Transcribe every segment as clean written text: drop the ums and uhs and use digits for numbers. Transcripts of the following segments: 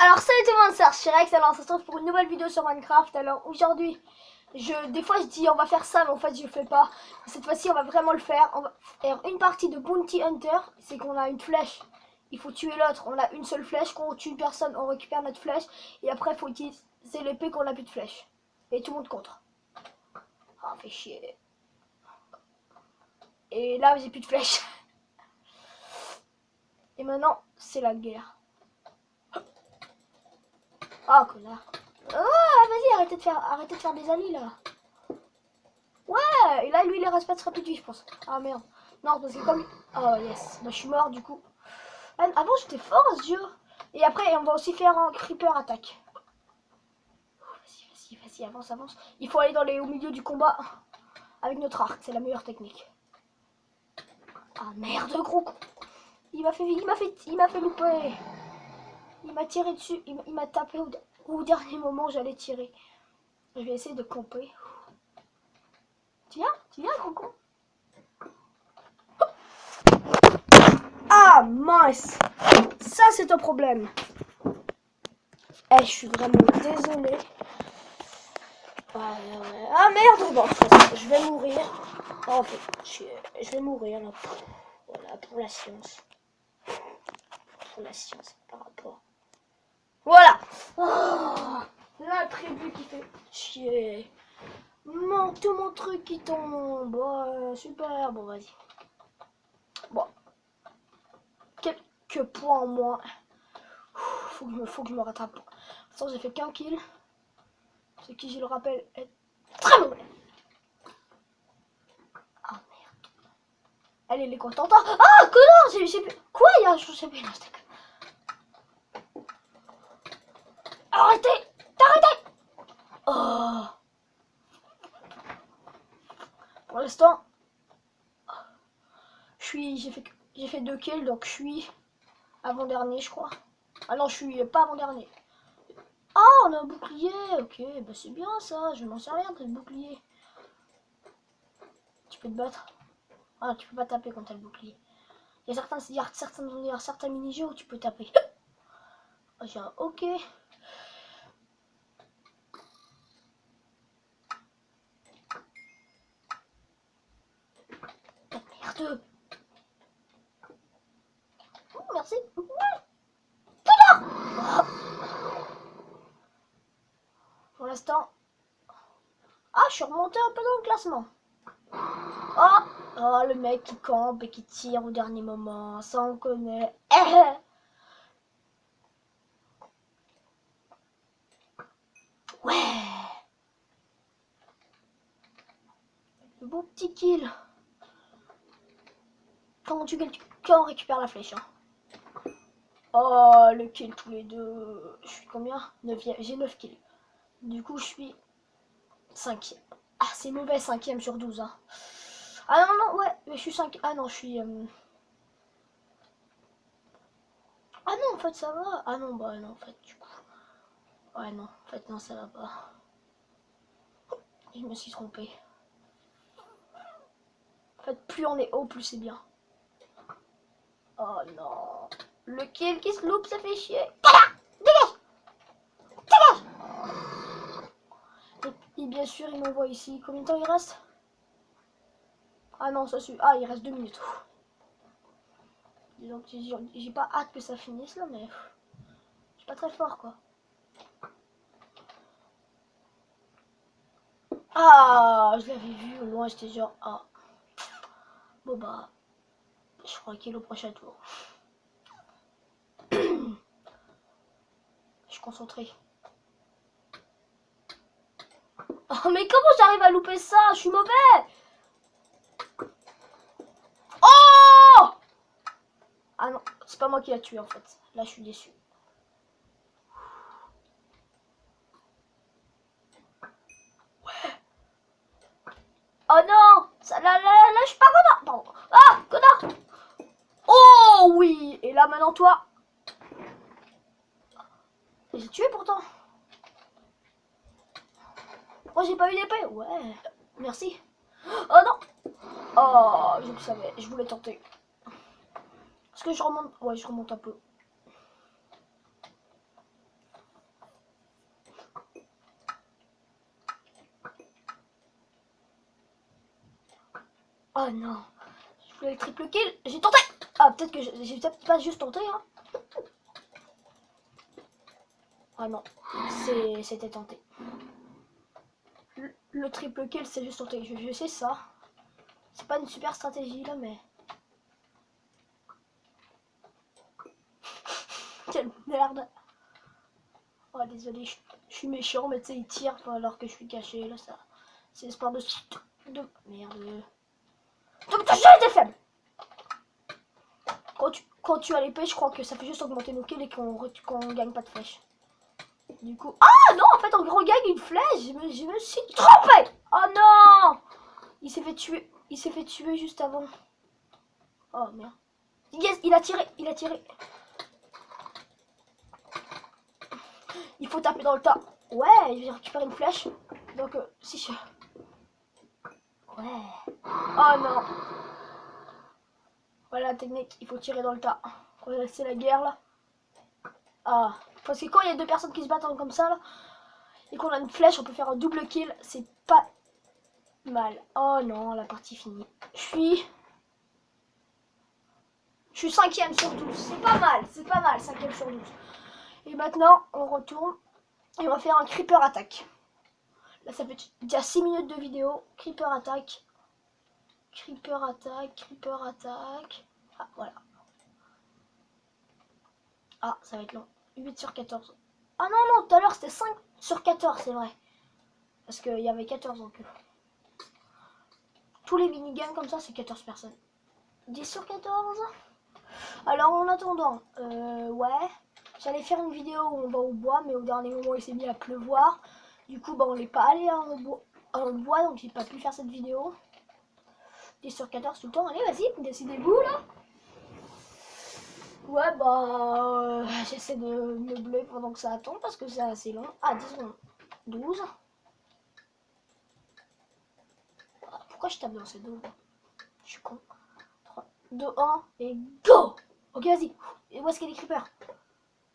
Alors salut tout le monde, c'est Archirex. Alors on se retrouve pour une nouvelle vidéo sur Minecraft. Alors aujourd'hui, des fois je dis on va faire ça, mais en fait je le fais pas. Cette fois-ci on va vraiment le faire. On va faire une partie de Bounty Hunter. C'est qu'on a une flèche, il faut tuer l'autre. On a une seule flèche, quand on tue une personne on récupère notre flèche. Et après il faut utiliser l'épée quand on n'a plus de flèche. Et tout le monde contre. Ah fait chier. Et là j'ai plus de flèche. Et maintenant c'est la guerre. Ah connard. Ah vas-y, arrêtez de faire des alliés là. Ouais, et là lui il reste pas très petit je pense. Ah merde. Non parce que comme... Oh yes, bah, je suis mort du coup. Avant j'étais fort à ce jeu. Et après on va aussi faire un creeper attaque. Vas-y, avance. Il faut aller au milieu du combat avec notre arc, c'est la meilleure technique. Ah merde gros con. Il m'a fait louper. Il m'a tiré dessus, il m'a tapé au dernier moment j'allais tirer. Je vais essayer de camper. Tiens, gros con. Ah mince. Ça c'est un problème. Eh, je suis vraiment désolée. Ouais. Ah merde, bon, je vais mourir. Oh, je vais mourir là. Voilà, pour la science. Par rapport. Voilà. Oh, la tribu qui fait chier. Tout mon truc qui tombe. Ouais, super, bon vas-y. Bon. Quelques points en moins. Faut que je me rattrape. De toute façon, j'ai fait qu'un kill. Ce qui, je le rappelle, est très mauvais. Ah merde. Elle est contente. Ah connard, j'ai plus... Quoi, il y a un chose, j'ai plus un steak. Arrêtez. Oh. Pour l'instant, j'ai fait 2 kills, donc je suis avant-dernier, je crois. Ah non, je suis pas avant-dernier. Ah, on a un bouclier. Ok, bah c'est bien ça. Je vais m'en servir de ce bouclier. Tu peux te battre. Ah, tu peux pas taper quand t'as le bouclier. Il y a certains mini-jeux où tu peux taper. Ah, j'ai un ok. Ah, merde. Oh, merci. Pour l'instant. Ah, je suis remonté un peu dans le classement. Oh, le mec qui campe et qui tire au dernier moment. Ça, on connaît. Ouais. Le beau petit kill. Quand on tue quelqu'un, on récupère la flèche. Hein. Oh, le kill tous les deux. Je suis combien? 9e. J'ai 9 kills. Du coup, je suis 5e. Ah, c'est mauvais, 5e sur 12. Hein. Ah non, ouais, mais je suis 5. Ah non, je suis... Ah non, en fait, ça va. Ah non, bah non, en fait, du coup... Ouais, non, en fait, non, ça va pas. Je me suis trompée. En fait, plus on est haut, plus c'est bien. Oh non. Le kill qui se loupe, ça fait chier. Dégage. Et bien sûr, il m'envoie ici. Combien de temps il reste? Ah non, ça suit. Ah, il reste 2 minutes. Disons que j'ai pas hâte que ça finisse là, mais je suis pas très fort quoi. Ah, je l'avais vu au loin, j'étais genre ah. Bon bah, je crois qu'il est au prochain tour. Je suis concentré. Oh mais comment j'arrive à louper ça? Je suis mauvais. Oh! Ah non, c'est pas moi qui l'a tué en fait. Là je suis déçu. Oh non, là, je suis pas content. Pardon. Ah, connard. Oh oui. Et là maintenant toi. J'ai tué pourtant. Pourquoi j'ai pas eu d'épée? Ouais. Merci. Oh non. Oh, je le savais. Je voulais tenter. Est-ce que je remonte? Ouais, je remonte un peu. Oh non. Je voulais le triple kill. J'ai tenté. Ah, peut-être que j'ai peut-être pas juste tenté. Hein. Ah non. C'était tenté. Le triple kill, c'est juste tenté. Je sais ça. C'est pas une super stratégie là, mais... Quelle merde. Oh, désolé, je suis méchant, mais tu sais, il tire alors que je suis caché. Là, ça... C'est l'espoir de... Merde. De me toucher, t'es faible. Quand tu as l'épée, je crois que ça fait juste augmenter nos kills et qu'on gagne pas de flèches. Du coup... Ah non, en fait, on regagne une flèche. Je me suis trompé. Oh non. Il s'est fait tuer. Il s'est fait tuer juste avant. Oh merde. Yes, il a tiré. Il a tiré. Il faut taper dans le tas. Ouais, j'ai récupéré une flèche. Donc, si je... Ouais. Oh non. Voilà la technique. Il faut tirer dans le tas. C'est la guerre là. Ah. Parce que quand il y a deux personnes qui se battent comme ça là, et qu'on a une flèche, on peut faire un double kill. C'est pas mal. Oh non, la partie finie. Je suis 5ème sur 12. C'est pas mal. C'est pas mal, 5ème sur 12. Et maintenant, on retourne. Et on va faire un creeper attaque. Là, ça fait déjà 6 minutes de vidéo. Creeper attaque. Creeper attaque. Creeper attaque. Ah, voilà. Ah, ça va être long. 8 sur 14. Ah non, non, tout à l'heure, c'était 5 sur 14, c'est vrai. Parce qu'il y avait 14 en plus. Tous les minigames comme ça, c'est 14 personnes. 10 sur 14. Alors, en attendant, ouais. J'allais faire une vidéo où on va au bois, mais au dernier moment, il s'est mis à pleuvoir. Du coup, bah, on n'est pas allé au bois, donc j'ai pas pu faire cette vidéo. 10 sur 14 tout le temps. Allez, vas-y, décidez-vous, là. Ouais, bah, j'essaie de meubler pendant que ça attend, parce que c'est assez long. Ah, 10 secondes. 12. Ah, pourquoi je tape dans ces deux? Je suis con. 3, 2, 1, et go! Ok, vas-y. Et où est-ce qu'il y a des creepers?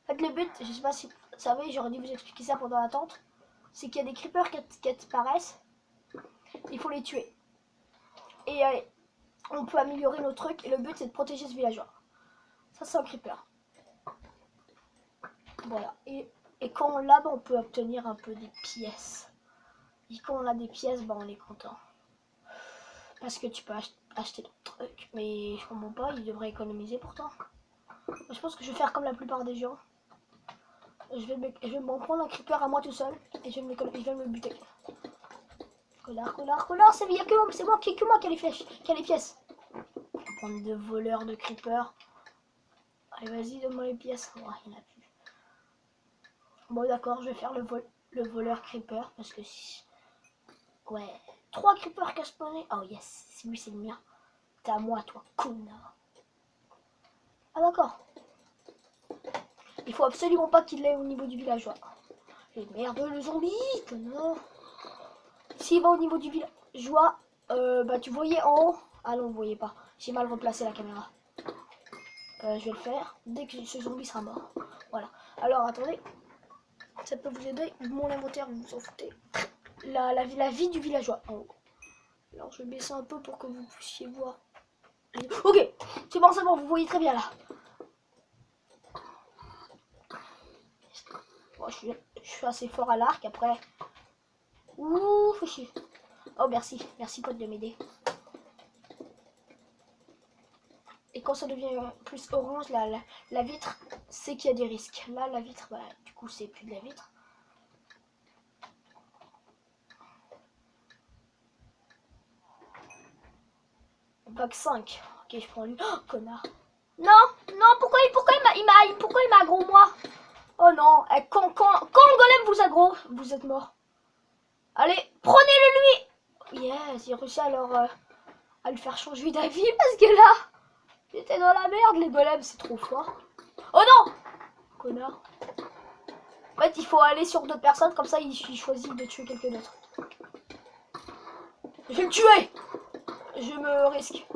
En fait, le but, je sais pas si vous savez, j'aurais dû vous expliquer ça pendant l'attente, c'est qu'il y a des creepers qui apparaissent, il faut les tuer. Et on peut améliorer nos trucs, et le but c'est de protéger ce villageois. Ça c'est un creeper. Voilà. Et quand on l'a, bah, on peut obtenir un peu des pièces. Et quand on a des pièces, bah, on est content. Parce que tu peux acheter des trucs. Mais je comprends pas, il devrait économiser pourtant. Je pense que je vais faire comme la plupart des gens. Je vais m'en prendre un creeper à moi tout seul. Et je vais me buter. Connard, c'est moi qui a les flèches, qui a les pièces. On va prendre de voleurs de creeper. Allez, vas-y, donne-moi les pièces. Oh, il n'y en a plus. Bon, d'accord, je vais faire le voleur creeper. Parce que si... Ouais. 3 creepers qui a spawné. Oh, yes. Oui, c'est le mien. T'es à moi, toi, connard. Ah, d'accord. Il faut absolument pas qu'il l'ait au niveau du villageois. Et merde, le zombie, connard. S'il va au niveau du villageois, bah tu voyais en haut. Ah non, vous voyez pas. J'ai mal replacé la caméra. Je vais le faire dès que ce zombie sera mort. Voilà. Alors attendez. Ça peut vous aider. Mon inventaire, vous vous en foutez. La vie du villageois en haut. Alors je vais baisser un peu pour que vous puissiez voir. Ok, c'est bon, vous voyez très bien là. Bon, je suis assez fort à l'arc après. Ouh, faut chier. Oh, merci pote de m'aider. Et quand ça devient plus orange, la vitre, c'est qu'il y a des risques. Là, la vitre, bah, du coup, c'est plus de la vitre. Bac 5. Ok, je prends lui. Oh, connard. Non, pourquoi il m'a aggro moi? Oh non, quand le golem vous aggro, vous êtes mort. Allez, prenez-le lui. Yes, j'ai réussi à lui faire changer d'avis parce que là, j'étais dans la merde. Les golems, c'est trop fort. Oh non, connard. En fait, il faut aller sur d'autres personnes, comme ça, il choisit de tuer quelqu'un d'autre. Je vais le tuer. Je me risque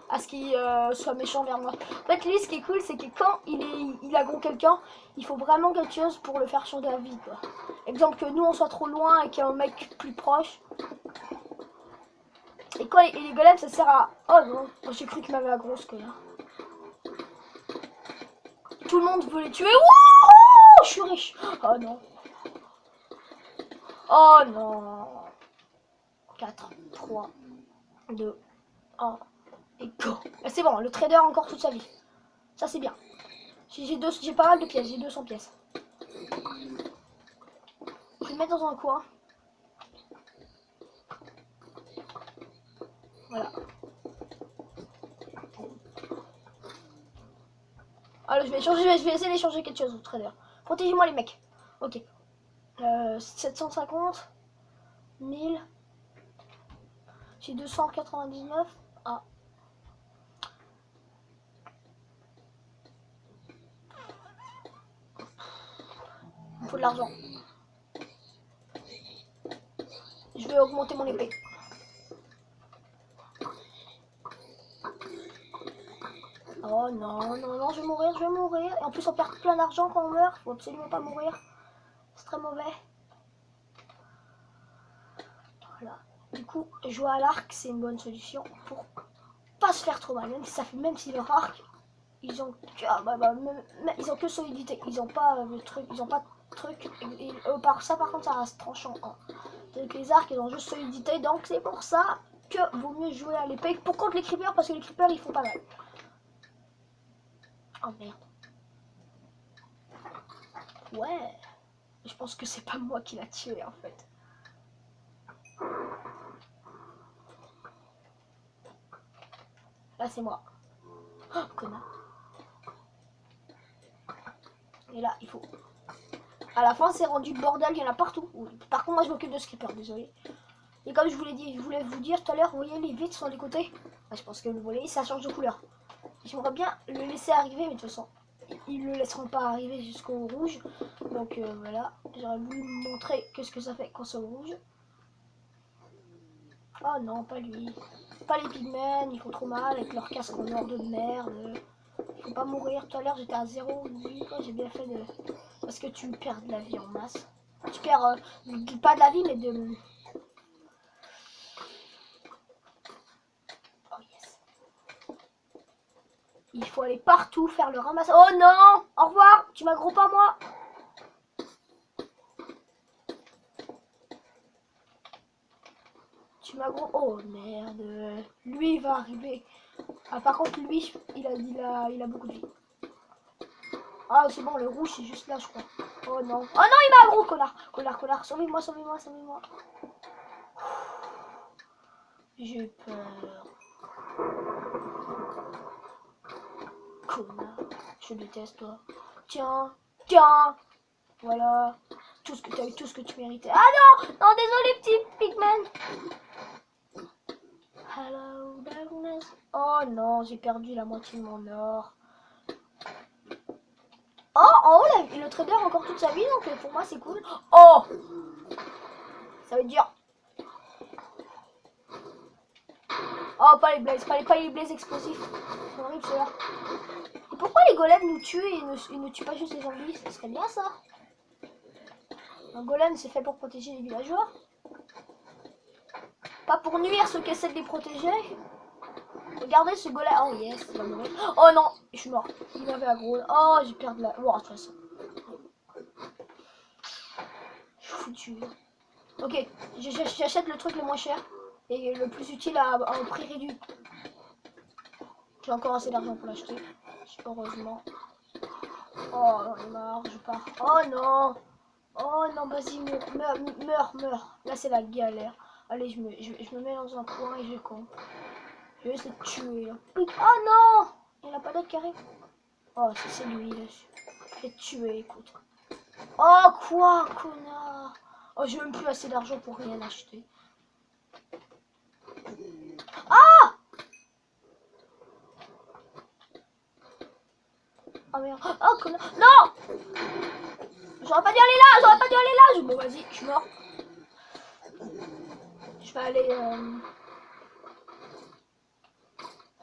à ce qu'il soit méchant vers moi. En fait, lui, ce qui est cool, c'est que quand il aggro quelqu'un, il faut vraiment quelque chose pour le faire changer d'avis, quoi. Exemple que nous, on soit trop loin et qu'il y a un mec plus proche. Et quoi, et les golems, ça sert à... Oh non, moi j'ai cru qu'il m'avait aggro ce connard. Tout le monde veut les tuer. Wouh, je suis riche. Oh non. Oh non. 4, 3, 2, 1. Et go. C'est bon, le trader a encore toute sa vie. Ça c'est bien. J'ai pas mal de pièces, j'ai 200 pièces. Je vais le mettre dans un coin. Voilà. Alors je vais essayer d'échanger quelque chose au trader. Protégez-moi les mecs. Ok. 750. 1000. J'ai 299. Ah. Il faut de l'argent. Je vais augmenter mon épée. Oh non, non, non, je vais mourir, je vais mourir. Et en plus, on perd plein d'argent quand on meurt. Faut absolument pas mourir. C'est très mauvais. Voilà. Du coup, jouer à l'arc, c'est une bonne solution pour pas se faire trop mal. Même si leur arc, ils ont ils ont que solidité. Ils ont pas le truc, ils ont pas de truc. Par contre, ça reste tranchant. Hein. Donc les arcs, ils ont juste solidité. Donc c'est pour ça que vaut mieux jouer à l'épée pour contre les creepers, parce que les creepers, ils font pas mal. Oh merde. Ouais. Je pense que c'est pas moi qui l'a tué en fait. Là c'est moi. Oh connard. Et là il faut. À la fin c'est rendu bordel, il y en a partout. Par contre moi je m'occupe de ce creeper, désolé. Et comme je voulais vous dire tout à l'heure, vous voyez les vitres sur les côtés. Je pense que vous voyez, ça change de couleur. J'aimerais bien le laisser arriver, mais de toute façon, ils ne le laisseront pas arriver jusqu'au rouge. Donc voilà, j'aurais voulu vous montrer ce que ça fait quand c'est au rouge. Oh non, pas lui. Pas les pigmen, ils font trop mal avec leur casque en or de merde. Il faut pas mourir. Tout à l'heure j'étais à 0 vie. J'ai bien fait de... Parce que tu perds de la vie en masse. Tu perds pas de la vie, mais de... Oh yes. Il faut aller partout, faire le ramassage. Oh non! Au revoir! Tu m'aggro pas moi! Tu m'aggro... Oh merde! Lui il va arriver. Ah par contre lui, il a beaucoup de vie. Ah c'est bon, le rouge c'est juste là je crois. Oh non. Oh non, il m'a aggro, connard! Connard, sauvez-moi, sauvez-moi, sauvez-moi. J'ai peur. Connard. Je déteste toi. Tiens, tiens. Voilà. Tout ce que tu as eu, tout ce que tu méritais. Ah non! Non, désolé petit pigman. Hello darkness. Oh non, j'ai perdu la moitié de mon or. Oh, en haut, le trader a encore toute sa vie, donc pour moi c'est cool. Oh! Ça veut dire... Oh, pas les blazes explosifs. C'est horrible ceux-là. Et pourquoi les golems nous tuent et ne tuent pas juste les zombies? Ce serait bien ça. Un golem c'est fait pour protéger les villageois. Pas pour nuire ceux qui essaient de les protéger. Regardez ce golem. Oh yes, il va mourir. Oh non, je suis mort. Il m'avait aggro. Oh, j'ai perdu la... Oh, de toute façon. Je suis foutu. Ok, j'achète le truc le moins cher. Et le plus utile à un prix réduit. J'ai encore assez d'argent pour l'acheter. Heureusement. Oh, j'en ai marre, je pars. Oh non! Oh non, vas-y, meurs. Là, c'est la galère. Allez, je me mets dans un coin et je compte. Je vais essayer de tuer. Là. Oh non! Il n'y en a pas d'autre qui arrive. Oh, c'est lui. Là. Je vais te tuer, écoute. Oh, quoi, connard! Oh, j'ai même plus assez d'argent pour rien acheter. Ah! Oh merde. Oh, connard. Non! J'aurais pas dû aller là, Bon, vas-y, je suis mort. Je vais aller...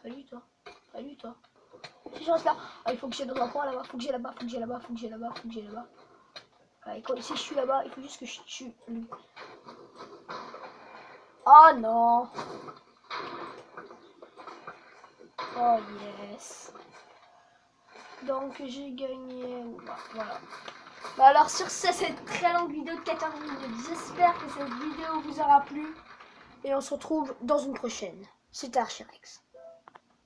Salut toi. Si je reste là, ah, il faut que j'aille dans un coin là-bas, faut que j'aille là-bas. Allez, si je suis là-bas, il faut juste que je tue lui. Oh non! Oh yes. Donc j'ai gagné. Voilà. Bah alors sur ce, cette très longue vidéo de 14 minutes. J'espère que cette vidéo vous aura plu. Et on se retrouve dans une prochaine. C'était Archirex.